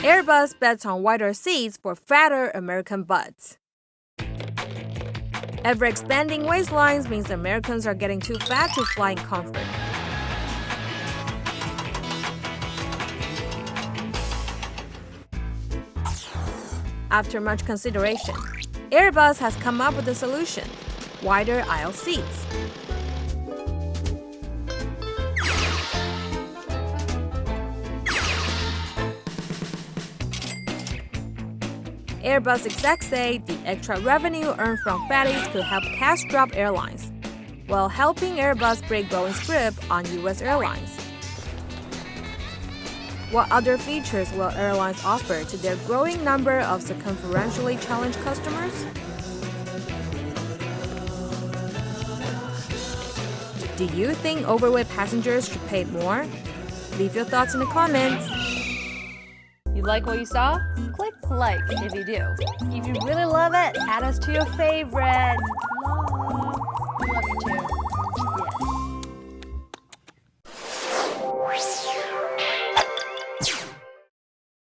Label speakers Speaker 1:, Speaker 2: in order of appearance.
Speaker 1: Airbus bets on wider seats for fatter American butts. Ever-expanding waistlines means Americans are getting too fat to fly in comfort. After much consideration, Airbus has come up with a solution: wider aisle seats. Airbus execs say the extra revenue earned from fatties could help cash-drop airlines, while helping Airbus break Boeing's grip on U.S. airlines. What other features will airlines offer to their growing number of circumferentially challenged customers? Do you think overweight passengers should pay more? Leave your thoughts in the comments.
Speaker 2: You like what you saw? Click like if you do. If you really love it, add us to your favorite.